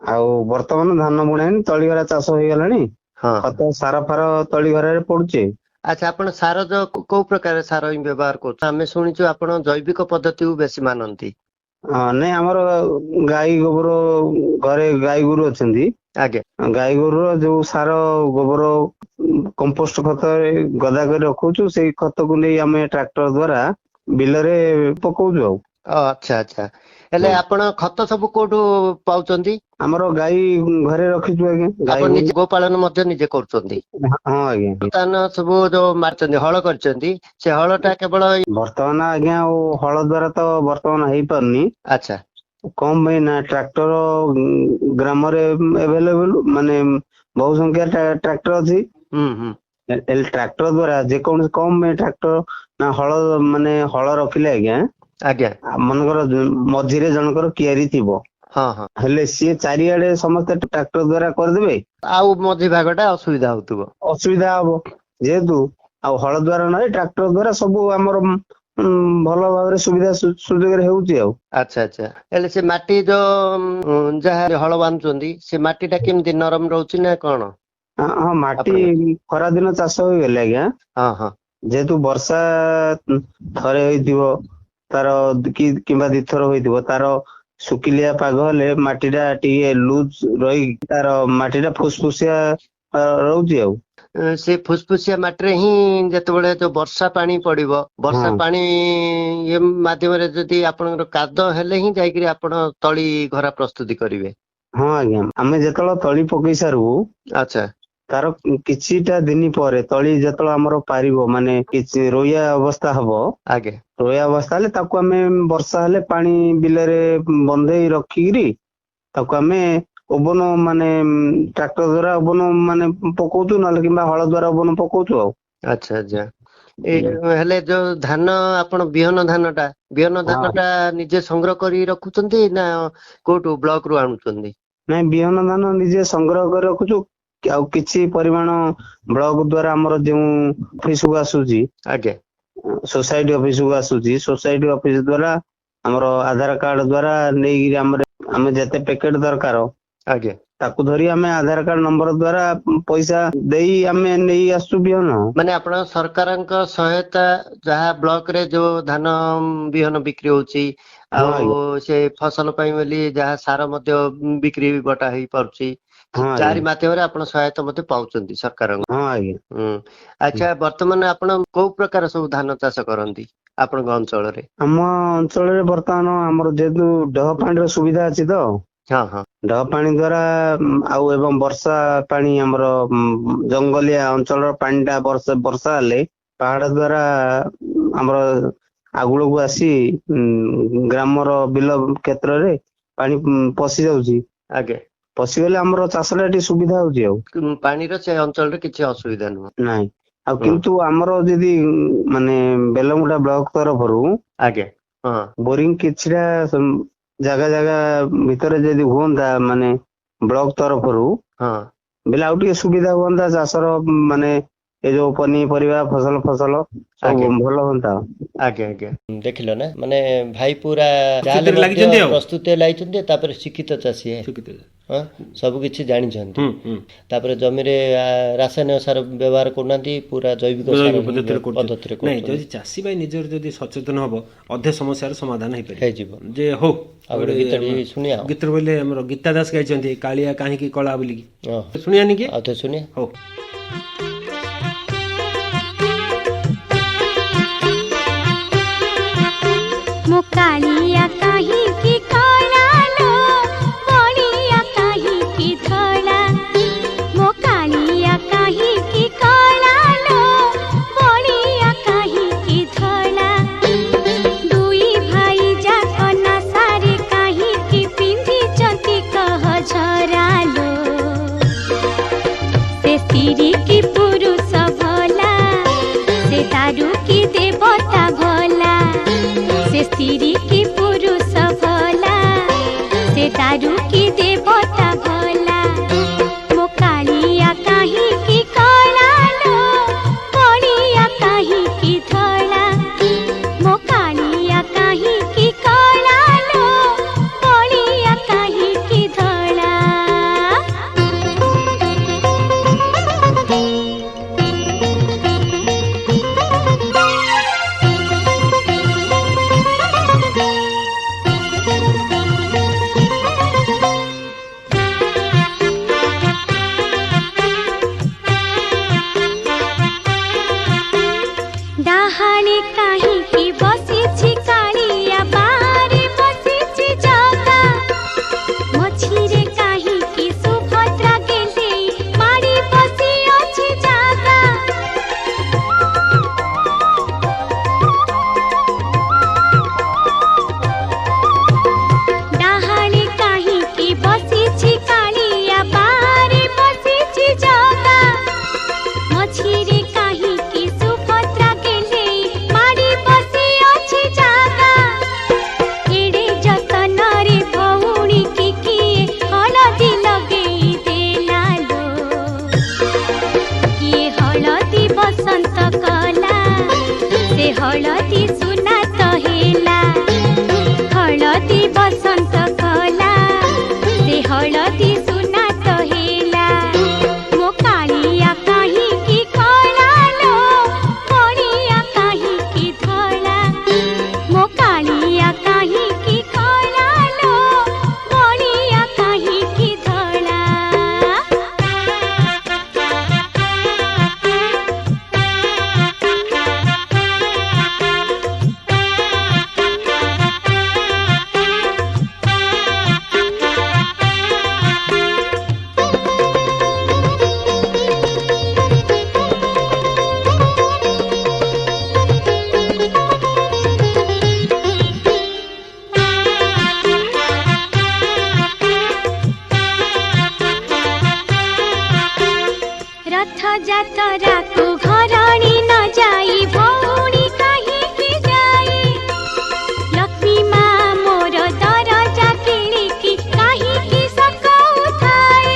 ଆଉ ବର୍ତ୍ତମାନ ଧାନ ବୁଣା ହେଇନି, ତଳିଗରା ଚାଷ ହେଇଗଲାଣି। ଖତ ସାର ଫାର ତଳିଗରାରେ ପଡୁଛି। ଆଚ୍ଛା, ଆପଣ ସାର କୋଉ ପ୍ରକାର ସାର ହିଁ ବ୍ୟବହାର କରୁଛୁ? ଆମେ ଶୁଣିଛୁ ଆପଣ ଜୈବିକ ପଦ୍ଧତିକୁ ବେଶୀ ମାନନ୍ତି। ନାଇଁ, ଆମର ଗାଈ ଗୋବର, ଘରେ ଗାଈ ଗୋରୁ ଅଛନ୍ତି। ଆଜ୍ଞା। ଗାଈ ଗୋରୁର ଯୋଉ ସାର, ଗୋବର, କମ୍ପୋଷ୍ଟ ଖତ ଗଦା କରି ରଖୁଛୁ, ସେଇ ଖତକୁ ନେଇ ଆମେ ଟ୍ରାକ୍ଟର ଦ୍ଵାରା ବିଲରେ ପକଉଛୁ ଆଉ। ଆଚ୍ଛା ଆଚ୍ଛା। ହେଲେ ଆପଣ ଖତ ସବୁ କୋଉଠୁ ପାଉଛନ୍ତି? ଆମର ଗାଈ ଘରେ ରଖିଛୁ ଆଜ୍ଞା। ଆପଣ ନିଜେ ଗୋପାଳନ ମଧ୍ୟ ନିଜେ କରୁଛନ୍ତି? ହଁ ଆଜ୍ଞା। ବର୍ତ୍ତମାନ ସବୁ ଯୋଉ ମାରିଛନ୍ତି, ହଳ କରିଛନ୍ତି, ସେ ହଳଟା କେବଳ ବର୍ତ୍ତମାନ ଆଜ୍ଞା ଆଉ ହଳ ଦ୍ଵାରା ତ ବର୍ତ୍ତମାନ ହେଇପାରୁନି। ଆଚ୍ଛା। କମ ପାଇଁ ନା ଟ୍ରାକ୍ଟର ଗ୍ରାମରେ ଆଭେଲେବୁଲ, ମାନେ ବହୁ ସଂଖ୍ୟା ଟ୍ରାକ୍ଟର ଅଛି। ଟ୍ରାକ୍ଟର ଦ୍ଵାରା ଯେକୌଣସି କମ ପାଇଁ ଟ୍ରାକ୍ଟର ନା ହଳ, ମାନେ ହଳ ରଖିଲେ ଆଜ୍ଞା, ମନେକର ମଝିରେ ଜଣଙ୍କର କିଆରି ଥିବ, ହେଲେ ସିଏ ଚାରିଆଡେ ସମସ୍ତେ ଟ୍ରାକ୍ଟର ଦ୍ଵାରା କରିଦେବେ, ଆଉ ମଝି ଭାଗ ଟା ଅସୁବିଧା ହବ। ଯେହେତୁ ଆଉ ହଳ ଦ୍ଵାରା ନାହିଁ, ଟ୍ରାକ୍ଟର ଦ୍ଵାରା ସବୁ ଆମର ଭଲ ଭାବରେ ସୁବିଧା ସୁଯୋଗରେ ହେଉଛି ଆଉ। ଆଚ୍ଛା ଆଚ୍ଛା। ହେଲେ ସେ ମାଟି ଯୋଉ ଯାହା ହଳ ବାନ୍ଧୁଛନ୍ତି, ସେ ମାଟି ଟା କେମିତି ନରମ ରହୁଛି ନା କଣ? ହଁ, ମାଟି ଖରା ଦିନ ଚାଷ ହେଇଗଲେ ଆଜ୍ଞା, ଯେହେତୁ ବର୍ଷା ଥରେ ହେଇଥିବ, ତାର କିମ୍ବା 2 ଥର ହୋଇଥିବ, ତାର ଶୁଖିଲିଆ ପାଗ ହେଲେ ମାଟି ଟା ଟିକେ ଲୁଜ ରହି, ତାର ମାଟି ଟା ଫୁସଫୁସିଆ ରହୁଛି ଆଉ। ସେ ଫୁସଫୁସିଆ ମାଟିରେ ହିଁ ଯେତେବେଳେ ଯୋଉ ବର୍ଷା ପାଣି ପଡିବ, ବର୍ଷା ପାଣି ମାଧ୍ୟମରେ ଯଦି ଆପଣଙ୍କର କାଦ ହେଲେ ହିଁ ଯାଇକିରି ଆପଣ ତଳି ଘରା ପ୍ରସ୍ତୁତି କରିବେ। ହଁ ଆଜ୍ଞା। ଆମେ ଯେତେବେଳେ ତଳି ପକେଇ ସାରୁ, ଆଚ୍ଛା, ତାର କିଛିଟା ଦିନ ପରେ ତଳି ଯେତେବେଳେ ଆମର ପାରିବ, ମାନେ କିଛି ରୋଇବା ଅବସ୍ଥା ହବ, ଆଜ୍ଞା, ରୋଇବା ଅବସ୍ଥା ହେଲେ ତାକୁ ଆମେ ବର୍ଷା ହେଲେ ପାଣି ବିଲରେ ବନ୍ଧେଇ ରଖିକିରି ତାକୁ ଆମେ ଓବନ, ମାନେ ଟ୍ରାକ୍ଟର ଦ୍ଵାରା ଓବନ ମାନେ ପକଉଛୁ, ନହେଲେ କିମ୍ବା ହଳ ଦ୍ଵାରା ଓବନ ପକଉଛୁ ଆଉ। ଆଚ୍ଛା ଆଚ୍ଛା। ହେଲେ ଯୋଉ ଧାନ, ଆପଣ ବିହନ ଧାନ ଟା ନିଜେ ସଂଗ୍ରହ କରି ରଖୁଛନ୍ତି ନା କୋଉଠୁ ବ୍ଲକ ରୁ ଆଣୁଛନ୍ତି? ନାଇଁ, ବିହନ ଧାନ ନିଜେ ସଂଗ୍ରହ କରି ରଖୁଛୁ। ଆଉ କିଛି ପରିମାଣ ବ୍ଲକ ଦ୍ଵାରା ଆମର ଯେଉଁ ଅଫିସକୁ ଆସୁଛି, ଆଜ୍ଞା, ସୋସାଇଟି ଅଫିସକୁ ଆସୁଛି, ସୋସାଇଟି ଅଫିସ ଦ୍ଵାରା ଆମର ଆଧାର କାର୍ଡ ଦ୍ଵାରା ନେଇକିରି ଆମେ ଯେତେ ପ୍ୟାକେଟ ଦରକାର, ଆଜ୍ଞା, ତାକୁ ଧରି ଆମେ ଆଧାର କାର୍ଡ ନମ୍ବର ଦ୍ଵାରା ପଇସା ଦେଇ ଆମେ ନେଇ ଆସୁଛୁ ବିହନ। ମାନେ ଆପଣ ସରକାରଙ୍କ ସହାୟତା, ଯାହା ବ୍ଲକ ରେ ଯୋଉ ଧାନ ବିହନ ବିକ୍ରି ହଉଛି, ଆଉ ସେ ଫସଲ ପାଇଁ ବୋଲି ଯାହା ସାର ମଧ୍ୟ ବିକ୍ରି ବଟା ହେଇପାରୁଛି, ତାରି ମାଧ୍ୟମରେ ଆପଣ ସହାୟତା ମଧ୍ୟ ପାଉଛନ୍ତି ସରକାରଙ୍କ। ଆଚ୍ଛା, ବର୍ତ୍ତମାନ ଆପଣ କୋଉ ପ୍ରକାର ସବୁ ଧାନ ଚାଷ କରନ୍ତି ଆପଣଙ୍କ ଅଞ୍ଚଳରେ? ଆମ ଅଞ୍ଚଳରେ ବର୍ତ୍ତମାନ ଆମର ଯେହେତୁ ଡହ ପାଣିର ସୁବିଧା ଅଛି ତ, ଡହ ପାଣି ଦ୍ଵାରା ଆଉ ଏବଂ ବର୍ଷା ପାଣି, ଆମର ଜଙ୍ଗଲିଆ ଅଞ୍ଚଳର ପାଣି ଟା ବର୍ଷା ହେଲେ ପାହାଡ ଦ୍ଵାରା ଆମର ଆଗୁଳକୁ ଆସି ଗ୍ରାମର ବିଲ କ୍ଷେତ୍ରରେ ପାଣି ପଶି ଯାଉଛି। ଆଜ୍ଞା। ପଶିଗଲେ ଆମର ଚାଷଟା ଟିକେ ସୁବିଧା ହଉଛି ଆଉ। ପାଣିର ସେ ଅଞ୍ଚଳରେ କିଛି ଅସୁବିଧା ନୁହଁ। ନାଇଁ, ଆଉ କିନ୍ତୁ ଆମର ଯଦି ମାନେ ବେଲମୁଣ୍ଡା ବ୍ଲକ ତରଫରୁ, ଆଜ୍ଞା, ବୋରିଂ କିଛିଟା ଜାଗା ଭିତରେ ଯଦି ହୁଅନ୍ତା, ମାନେ ବ୍ଲକ ତରଫରୁ, ବେଲେ ଆଉ ଟିକେ ସୁବିଧା ହୁଅନ୍ତା ଚାଷର, ମାନେ ଏ ଯୋଉ ପନିପରିବା ଫସଲ ସବୁ ଭଲ ହୁଅନ୍ତା। ଆଜ୍ଞା ଆଜ୍ଞା। ଦେଖିଲ ନା, ମାନେ ଭାଇ ପୁରା ପ୍ରସ୍ତୁତି ଲାଗିଛନ୍ତି, ତାପରେ ଶିକ୍ଷିତ ଚାଷୀ, ସବୁ କିଛି ଜାଣିଛନ୍ତି, ତାପରେ ଜମିରେ ରାସାୟନିକ ସାର ବ୍ୟବହାର କରୁନାହାନ୍ତି, ପୁରା ଜୈବିକ ପଦ୍ଧତିରେ। ନାଇଁ, ଯଦି ଚାଷୀ ଭାଇ ନିଜର ଯଦି ସଚେତନ ହବ, ଅଧେ ସମସ୍ୟାର ସମାଧାନ ହେଇଯିବ। ଯେ ହଉ, ଗୀତ ବୋଇଲେ ଆମର ଗୀତା ଦାସ ଗାଇଛନ୍ତି, କାଳିଆ କାହିଁକି କଳା ବୋଲିକି, ଶୁଣିବାନି କି? ଶୁଣିବା। ହଉ। ଡାହାଣୀ କାହିଁକି ବସିଛି କାଳିଆ ବାହାରେ ବସିଛି ଜଗା ମଝିରେ କାହିଁକି ସୁଭଦ୍ରା ଗେଣ୍ଡେଇ ମାଡ଼ି ବସି ଅଛି ଜାଗା ଡାହାଣୀ କାହିଁକି ବସିଛି କାଳିଆ ବାହାରେ ବସିଛି ଜଗା ମଝିରେ କାହିଁକି ସୁଭଦ୍ରା ଗେଣ୍ଡେଇ ମାଡ଼ି ବସି ଅଛି ଜାଗା ଏଡ଼େ ଯତନରେ ଭଉଣୀ କି କିଏ ହଳଦୀ ଲଗେଇ ଦେଲା ଲୋ କିଏ ହଳଦୀ ବସନ୍ତ କଲା ସେ ହଳଦୀ ସୁନା ତ ହେଲା ହଳଦୀ ବସନ୍ତ କଲା ସେ ହଳଦୀ ସୁନା ତ ହେଲା ମୋ କାଳିଆ କାହିଁକି କଳା ଲୋ କଳିଆ କାହିଁକି ଧଳା ମୋ କାଳିଆ କାହିଁକି କଳା ଲୋ କଳିଆ କାହିଁକି ଧଳା ରଥ ଯାତ୍ରାକୁ ଘରଣୀ ନ ଯାଇ ଭଉଣୀ କାହିଁକି ଯାଏ ଲକ୍ଷ୍ମୀ ମା ମୋର ଦରଜା କିଣିକି କାହିଁକି ସକାଉଥାଏ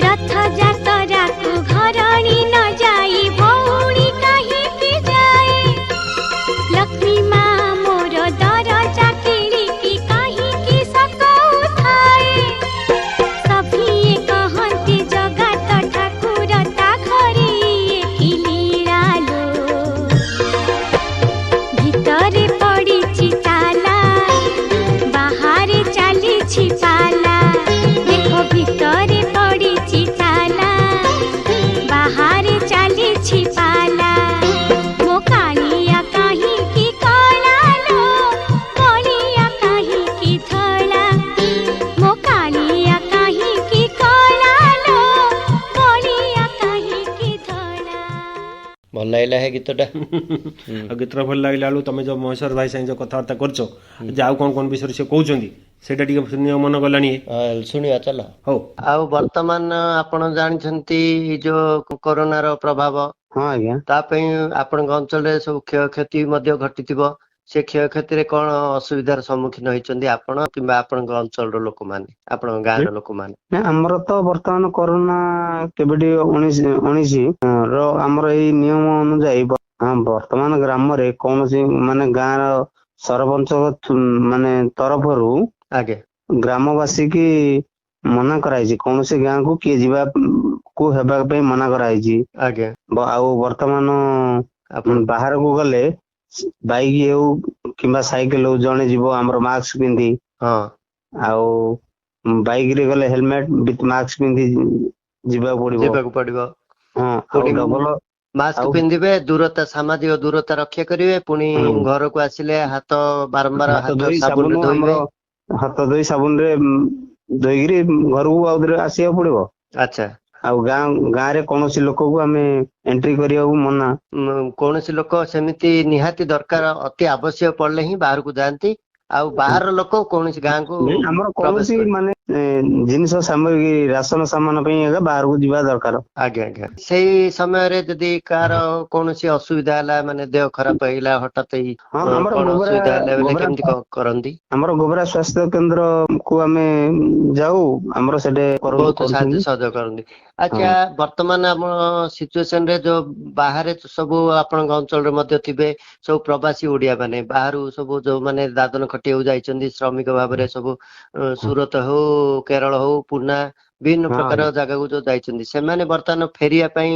ରଥ ଯାତ୍ରାକୁ ଘରଣୀ ନ ଯାଇ ଭଉଣୀ କାହିଁକି ଯାଏ ଲକ୍ଷ୍ମୀ ମା ମୋର ଦରଜା କିଣିକି କାହିଁକି ସକାଉଥାଏ ସଭିଏ କହନ୍ତି ଜଗତ ଠାକୁର ତା ଘରେ କି ଲୀଳା ଲୋ ଭିତରେ ପଡ଼ିଛି ତାଲା ବାହାରେ ଚାଲିଛି ପାଲା ଦେଖ ଭିତରେ ପଡ଼ିଛି ତାଲା ବାହାରେ ଚାଲିଛି ପାଲା ମୋ କାଳିଆ କାହିଁକି କଳା ଲୋ କଳିଆ କାହିଁକି ଧଳା ମୋ କାଳିଆ କାହିଁକି କଳା ଲୋ କଳିଆ କାହିଁକି ଧଳା ଭଲ ଲାଗିଲା ହେ ଗୀତଟା ଆଉ ଗୀତଟା ଭଲ ଲାଗିଲା ବେଳୁ ତମେ ଯୋଉ ମହେଶ୍ୱର ଭାଇ ସାଙ୍ଗେ ଯୋଉ କଥାବାର୍ତ୍ତା କରୁଛ ଯେ ଆଉ କଣ କଣ ବିଷୟରେ ସେ କହୁଛନ୍ତି ସେଇଟା ଟିକେ ମନ ଗଲାଣି ଶୁଣିବା ଚାଲ ହଉ ଆଉ ବର୍ତ୍ତମାନ ଆପଣ ଜାଣିଛନ୍ତି ଏଇ ଯୋଉ କରୋନାର ପ୍ରଭାବ ହଁ ଆଜ୍ଞା ତା ପାଇଁ ଆପଣଙ୍କ ଅଞ୍ଚଳରେ ସବୁ କ୍ଷୟକ୍ଷତି ମଧ୍ୟ ଘଟିଥିବ ସେ କ୍ଷୟକ୍ଷତିରେ କଣ ଅସୁବିଧାର ସମ୍ମୁଖୀନ ହେଇଛନ୍ତି ଆପଣ କିମ୍ବା ଆପଣଙ୍କ ଅଞ୍ଚଳର ଲୋକମାନେ ଆପଣଙ୍କ ଗାଁର ଲୋକମାନେ ନା ଆମର ତ ବର୍ତ୍ତମାନ କରୋନା କେବେଠି 19 ର ଆମର ଏଇ ନିୟମ ଅନୁଯାୟୀ ବର୍ତ୍ତମାନ ଗ୍ରାମରେ କୌଣସି ମାନେ ଗାଁର ସରପଞ୍ଚ ମାନେ ତରଫରୁ ଆଜ୍ଞା ଗ୍ରାମବାସୀ କି ମନା କରାଯାଇଛି କୌଣସି ଗାଁକୁ କିଏ ଯିବାକୁ ହେବା ପାଇଁ ମନା କରାଯାଇଛି ଆଜ୍ଞା ଆଉ ବର୍ତ୍ତମାନ ବାହାରକୁ ଗଲେ ବାଇକ୍ ହଉ କିମ୍ବା ସାଇକେଲ ହଉ ଜଣେ ଯିବ ଆମର ମାସ୍କ ପିନ୍ଧି ଆଉ ବାଇକ୍ ରେ ଗଲେ ହେଲମେଟ ବିଥ୍ ମାସ୍କ ପିନ୍ଧି ଯିବାକୁ ପଡିବ ପୁଣି ମାସ୍କ ପିନ୍ଧିବେ ଦୂରତା ସାମାଜିକ ଦୂରତା ରକ୍ଷା କରିବେ ପୁଣି ଘରକୁ ଆସିଲେ ହାତ ବାରମ୍ବାର ହାତ ସାବୁନରେ ଧୋଇବେ ହାତ ଧୋଇ ସାବୁନରେ ଧୋଇକିରି ଘରକୁ ଆଉଥରେ ଆସିବାକୁ ପଡିବ ଆଚ୍ଛା ଆଉ ଗାଁରେ କୌଣସି ଲୋକକୁ ଆମେ ଏଣ୍ଟ୍ରି କରିବାକୁ ମନା କୌଣସି ଲୋକ ସେମିତି ନିହାତି ଦରକାର ଅତି ଆବଶ୍ୟକ ପଡିଲେ ହିଁ ବାହାରକୁ ଯାଆନ୍ତି ଆଉ ବାହାର ଲୋକ କୌଣସି ଗାଁକୁ ଆମର କୌଣସି ମାନେ ଜିନିଷ ସାମଗ୍ରୀ ରାସନ ସାମାନ ପାଇଁ ବାହାରକୁ ଯିବା ଦରକାର ଆଜ୍ଞା ଆଜ୍ଞା ସେଇ ସମୟରେ ଯଦି କାହାର କୌଣସି ଅସୁବିଧା ହେଲା ମାନେ ଦେହ ଖରାପ ହେଇଗଲା ହଠାତ୍ ଅସୁବିଧା ହେଲା ବୋଲେ କେମିତି କରନ୍ତି ଆମର ଗୋବରା ସ୍ୱାସ୍ଥ୍ୟ କେନ୍ଦ୍ର କୁ ଆମେ ଯାଉ ଆମର ସେଠି ବହୁତ ସାହାଯ୍ୟ ସହଯୋଗ କରନ୍ତି ଆଚ୍ଛା ବର୍ତ୍ତମାନ ଆମ ସିଚୁଏସନ ରେ ଯୋଉ ବାହାରେ ସବୁ ଆପଣଙ୍କ ଅଞ୍ଚଳରେ ମଧ୍ୟ ଥିବେ ସବୁ ପ୍ରବାସୀ ଓଡିଆ ମାନେ ବାହାରୁ ସବୁ ଯୋଉମାନେ ଦାଦନ ଖଟିବାକୁ ଯାଇଛନ୍ତି ଶ୍ରମିକ ଭାବରେ ସବୁ ସୁରତ ହଉ କେରଳ ହଉ ପୁନା ବିଭିନ୍ନ ପ୍ରକାର ଜାଗାକୁ ଯୋଉ ଯାଇଛନ୍ତି ସେମାନେ ବର୍ତ୍ତମାନ ଫେରିବା ପାଇଁ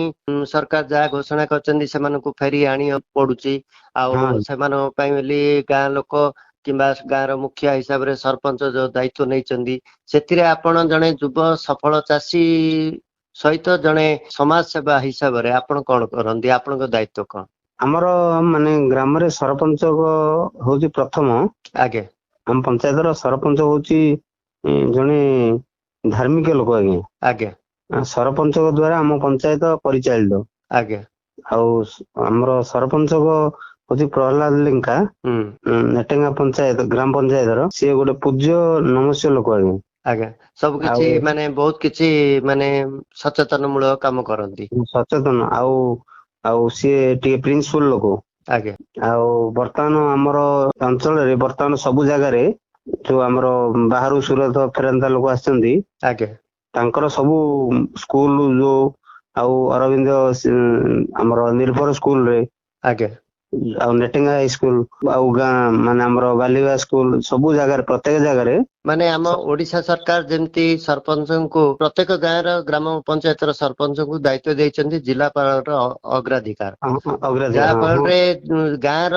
ସରକାର ଯାହା ଘୋଷଣା କରିଛନ୍ତି ସେମାନଙ୍କୁ ଫେରି ଆଣିବାକୁ ପଡୁଛି ଆଉ ସେମାନଙ୍କ ପାଇଁ ବୋଲି ଗାଁ ଲୋକ କିମ୍ବା ଗାଁର ମୁଖିଆ ହିସାବରେ ସରପଞ୍ଚ ଯୋଉ ଦାୟିତ୍ୱ ନେଇଛନ୍ତି, ସେଥିରେ ଆପଣ ଜଣେ ଯୁବ ସଫଳ ଚାଷୀ ସହିତ ଜଣେ ସମାଜ ସେବା ହିସାବରେ ଆପଣ କଣ କରନ୍ତି? ଆପଣଙ୍କ ଦାୟିତ୍ୱ କଣ? ଆମର ମାନେ ଗ୍ରାମରେ ସରପଞ୍ଚ ହଉଛି ପ୍ରଥମ। ଆଜ୍ଞା। ଆମ ପଞ୍ଚାୟତର ସରପଞ୍ଚ ହଉଛି ଜଣେ ଧାର୍ମିକ ଲୋକ ଆଜ୍ଞା। ଆଜ୍ଞା। ସରପଞ୍ଚଙ୍କ ଦ୍ଵାରା ଆମ ପଞ୍ଚାୟତ ପରିଚାଳିତ। ଆଜ୍ଞା। ଆଉ ଆମର ସରପଞ୍ଚଙ୍କ ହଉଛି ପ୍ରହ୍ଲାଦ ଲେଙ୍କା, ନେଟେଙ୍ଗା ପଞ୍ଚାୟତ ଗ୍ରାମ ପଞ୍ଚାୟତର, ସିଏ ଗୋଟେ ପୂଜ୍ୟ ନମସ୍ୟ ଲୋକ ଆଜ୍ଞା। ଆଜ୍ଞା। ସବୁ କିଛି ମାନେ ବହୁତ କିଛି ମାନେ ସଚେତନ ମୂଳକ କାମ କରନ୍ତି। ସଚେତନ ଆଉ ସିଏ ଟିକେ ପ୍ରିନ୍ସିପାଲ ଲୋକ। ଆଜ୍ଞା। ଆଉ ବର୍ତ୍ତମାନ ଆମର ଅଞ୍ଚଳରେ ବର୍ତ୍ତମାନ ସବୁ ଜାଗାରେ ଯୋଉ ଆମର ବାହାରୁ ସୁରତ ଫେରନ୍ତା ଲୋକ ଆସିଛନ୍ତି, ଆଜ୍ଞା, ତାଙ୍କର ସବୁ ସ୍କୁଲ ଯୋଉ ଆଉ ଅରବିନ୍ଦ ଆମର ନିର୍ଭର ସ୍କୁଲରେ, ଆଜ୍ଞା, ଆଉ ନେଟେଙ୍ଗା ହାଇସ୍କୁଲ ଆଉ ଗାଁ ମାନେ ଆମର ବାଲିବା ସ୍କୁଲ, ସବୁ ଜାଗାରେ ପ୍ରତ୍ୟେକ ଜାଗାରେ ମାନେ ଆମ ଓଡିଶା ସରକାର ଯେମିତି ସରପଞ୍ଚଙ୍କୁ ପ୍ରତ୍ୟେକ ଗାଁର ଗ୍ରାମ ପଞ୍ଚାୟତର ସରପଞ୍ଚଙ୍କୁ ଦାୟିତ୍ୱ ଦେଇଛନ୍ତି ଜିଲ୍ଲାପାଳର ଅଗ୍ରାଧିକାର, ଯାହା ଫଳରେ ଗାଁର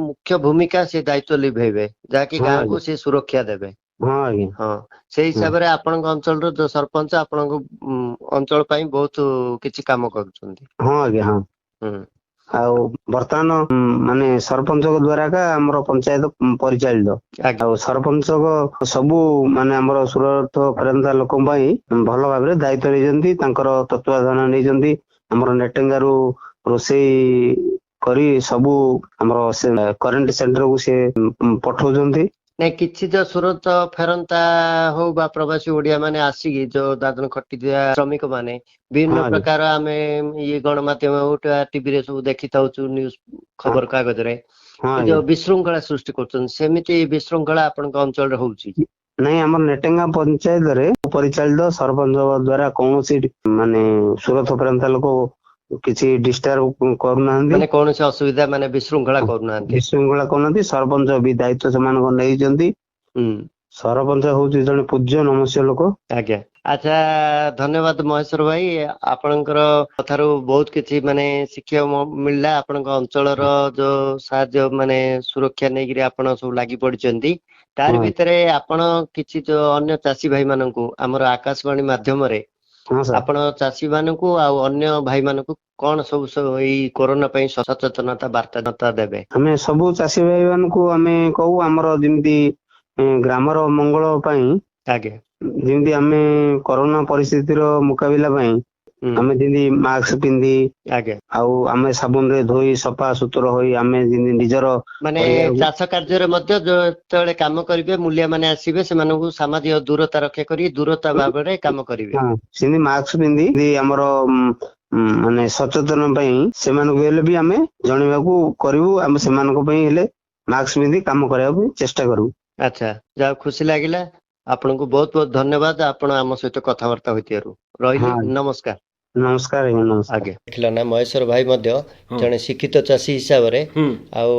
ମୁଖ୍ୟ ଭୂମିକା ସେ ଦାୟିତ୍ୱ ଲିଭେଇବେ, ଯାହାକି ଗାଁକୁ ସେ ସୁରକ୍ଷା ଦେବେ। ହଁ, ସେଇ ହିସାବରେ ଆପଣଙ୍କ ଅଞ୍ଚଳର ଯୋଉ ସରପଞ୍ଚ ଆପଣଙ୍କ ଅଞ୍ଚଳ ପାଇଁ ବହୁତ କିଛି କାମ କରୁଛନ୍ତି। ହଁ ଆଜ୍ଞା। ହଁ। ଆଉ ବର୍ତ୍ତମାନ ମାନେ ସରପଞ୍ଚଙ୍କ ଦ୍ଵାରା ଆମର ପଞ୍ଚାୟତ ପରିଚାଳିତ। ଆଉ ସରପଞ୍ଚଙ୍କ ସବୁ ମାନେ ଆମର ସୁରତ ଫେରନ୍ତା ଲୋକଙ୍କ ପାଇଁ ଭଲ ଭାବରେ ଦାୟିତ୍ୱ ନେଇଛନ୍ତି, ତାଙ୍କର ତତ୍ତ୍ୱାବଧାନ ନେଇଛନ୍ତି। ଆମର ନେଟେଙ୍ଗାରୁ ରୋଷେଇ କରି ସବୁ ଆମର କରେଣ୍ଟ ସେଣ୍ଟରକୁ ସେ ପଠଉଛନ୍ତି। ନାଇଁ, କିଛି ତ ସୁରତ ଫେରନ୍ତା ହଉ ବା ପ୍ରବାସୀ ଓଡିଆ ମାନେ ଆସିକି ଯୋଉ ଦାଦନ ଖଟିଥିବା ଶ୍ରମିକ ମାନେ ବିଭିନ୍ନ ପ୍ରକାର ଆମେ ଇଏ ଗଣମାଧ୍ୟମ ହଉ ଟିଭିରେ ସବୁ ଦେଖିଥାଉଛୁ, ନ୍ୟୁଜ ଖବର କାଗଜରେ ଏ ଯୋଉ ବିଶୃଙ୍ଖଳା ସୃଷ୍ଟି କରୁଛନ୍ତି, ସେମିତି ବିଶୃଙ୍ଖଳା ଆପଣଙ୍କ ଅଞ୍ଚଳରେ ହଉଛି? ନାଇଁ, ଆମର ନେଟେଙ୍ଗା ପଞ୍ଚାୟତରେ ପରିଚାଳିତ ସରପଞ୍ଚଙ୍କ ଦ୍ଵାରା କୌଣସି ମାନେ ସୁରତ ଫେରନ୍ତା ଲୋକ କିଛି ଡିଷ୍ଟର୍ବ କରୁନାହାନ୍ତି, ମାନେ କୌଣସି ଅସୁବିଧା ମାନେ ବିଶୃଙ୍ଖଳା କରୁନାହାନ୍ତି। ସରପଞ୍ଚ ବି ଦାୟିତ୍ୱ ସେମାନଙ୍କ ନେଇଛନ୍ତି। ସରପଞ୍ଚ ହଉଛି ଜଣେ ପୂଜ୍ୟ ନମସ୍ୟ ଲୋକ। ଆଜ୍ଞା। ଆଚ୍ଛା, ଧନ୍ୟବାଦ ମହେଶ୍ୱର ଭାଇ, ଆପଣଙ୍କର କଥାରୁ ବହୁତ କିଛି ମାନେ ଶିଖିବାକୁ ମିଳିଲା। ଆପଣଙ୍କ ଅଞ୍ଚଳର ଯୋଉ ସାହାଯ୍ୟ ମାନେ ସୁରକ୍ଷା ନେଇକିରି ଆପଣ ସବୁ ଲାଗି ପଡିଛନ୍ତି, ତାରି ଭିତରେ ଆପଣ କିଛି ଯୋଉ ଅନ୍ୟ ଚାଷୀ ଭାଇ ମାନଙ୍କୁ ଆମର ଆକାଶବାଣୀ ମାଧ୍ୟମରେ ଆପଣ ଚାଷୀ ମାନଙ୍କୁ ଆଉ ଅନ୍ୟ ଭାଇ ମାନଙ୍କୁ କଣ ସବୁ ଏଇ କୋରୋନା ପାଇଁ ସଚେତନତା ବାର୍ତ୍ତା ଦେବେ? ଆମେ ସବୁ ଚାଷୀ ଭାଇ ମାନଙ୍କୁ ଆମେ କହୁ, ଆମର ଯେମିତି ଗ୍ରାମର ମଙ୍ଗଳ ପାଇଁ, ଆଜ୍ଞା, ଯେମିତି ଆମେ କରୋନା ପରିସ୍ଥିତିର ମୁକାବିଲା ପାଇଁ ଆମେ ଯେମିତି ମାସ୍କ ପିନ୍ଧି, ଆଜ୍ଞା, ଆଉ ଆମେ ସାବୁନରେ ଧୋଇ ସଫା ସୁତୁରା ହୋଇ ଆମେ ଯେମିତି ନିଜର ମାନେ ଚାଷ କାର୍ଯ୍ୟରେ ମଧ୍ୟ ଯେତେବେଳେ କାମ କରିବେ, ମୂଲିଆ ମାନେ ଆସିବେ, ସେମାନଙ୍କୁ ସାମାଜିକ ଦୂରତା ରକ୍ଷା କରି ଦୂରତା ଭାବରେ କାମ କରିବେ। ସେମିତି ମାସ୍କ ପିନ୍ଧି ଆମର ମାନେ ସଚେତନ ପାଇଁ ସେମାନଙ୍କୁ ହେଲେ ବି ଆମେ ଜଣେଇବାକୁ କରିବୁ। ଆମେ ସେମାନଙ୍କ ପାଇଁ ହେଲେ ମାସ୍କ ପିନ୍ଧି କାମ କରିବାକୁ ଚେଷ୍ଟା କରିବୁ। ଆଚ୍ଛା, ଯାହା ଖୁସି ଲାଗିଲା। ଆପଣଙ୍କୁ ବହୁତ ବହୁତ ଧନ୍ୟବାଦ, ଆପଣ ଆମ ସହିତ କଥାବାର୍ତ୍ତା ହୋଇଥିବାରୁ। ରହିଲି, ନମସ୍କାର। ନମସ୍କାର ଆଜ୍ଞା। ଥିଲା ନା ମହେଶ୍ୱର ଭାଇ ମଧ୍ୟ ଜଣେ ଶିକ୍ଷିତ ଚାଷୀ ହିସାବରେ ଆଉ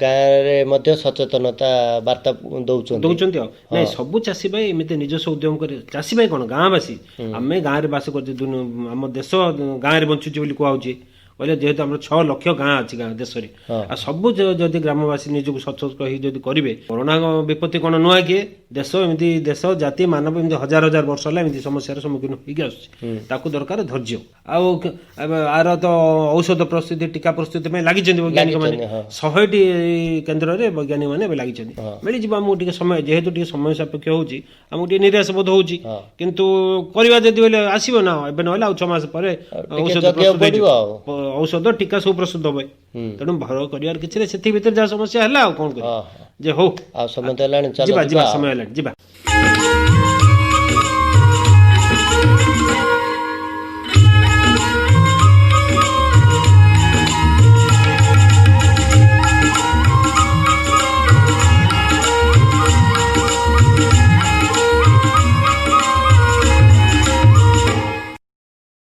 ଗାଁରେ ମଧ୍ୟ ସଚେତନତା ବାର୍ତ୍ତା ଦଉଛନ୍ତି। ଆଉ ନାଇଁ, ସବୁ ଚାଷୀ ଭାଇ ଏମିତି ନିଜସ୍ୱ ଉଦ୍ୟମ କରି, ଚାଷୀ ଭାଇ କଣ ଗାଁବାସୀ, ଆମେ ଗାଁରେ ବାସ କରୁଛେ, ଆମ ଦେଶ ଗାଁରେ ବଞ୍ଚୁଛି ବୋଲି କୁହାହଉଛି। କହିଲେ ଯେହେତୁ ଆମର 6 ଲକ୍ଷ ଗାଁ ଅଛି ଗାଁ ଦେଶରେ, ଆଉ ସବୁ ଯଦି ଗ୍ରାମବାସୀ ନିଜକୁ ସଚେତନ ହେଇ ଯଦି କରିବେ, କରୋନା ବିପତ୍ତି କଣ ନୂଆ କିଏ, ଦେଶ ଏମିତି ଦେଶ ଜାତି ମାନବ ଏମିତି ହଜାର ହଜାର ବର୍ଷ ହେଲା ଏମିତି ସମସ୍ୟାର ସମ୍ମୁଖୀନ ହେଇକି ଆସୁଛି। ତାକୁ ଦରକାର ଧୈର୍ଯ୍ୟ। ଆଉ ଆର ତ ଔଷଧ ପ୍ରସ୍ତୁତି, ଟୀକା ପ୍ରସ୍ତୁତି ପାଇଁ ଲାଗିଛନ୍ତି ବୈଜ୍ଞାନିକ ମାନେ। 100ଟି କେନ୍ଦ୍ରରେ ବୈଜ୍ଞାନିକ ମାନେ ଏବେ ଲାଗିଛନ୍ତି। ମିଳିଯିବ ଆମକୁ ଟିକେ ସମୟ, ଯେହେତୁ ଟିକେ ସମୟ ସାପେକ୍ଷ ହଉଛି, ଆମକୁ ଟିକେ ନିରାଶ ବୋଧ ହଉଛି, କିନ୍ତୁ କରିବା ଯଦି ହେଲେ ଆସିବ ନା, ଏବେ ନହେଲେ ଆଉ 6 ମାସ ପରେ ଔଷଧ ଔଷଧ ଟୀକା ସବୁ ପ୍ରସ୍ତୁତ ହବ। ତେଣୁ ଭୟ କରିବାର କିଛି ନାହିଁ, ସେଥି ଭିତରେ ଯାହା ସମସ୍ୟା ହେଲା ଆଉ କଣ କରିବା। ଯେ ହଉ, ଆଉ ସମୟ ହେଲାଣି, ଯିବା ସମୟ ହେଲାଣି, ଯିବା।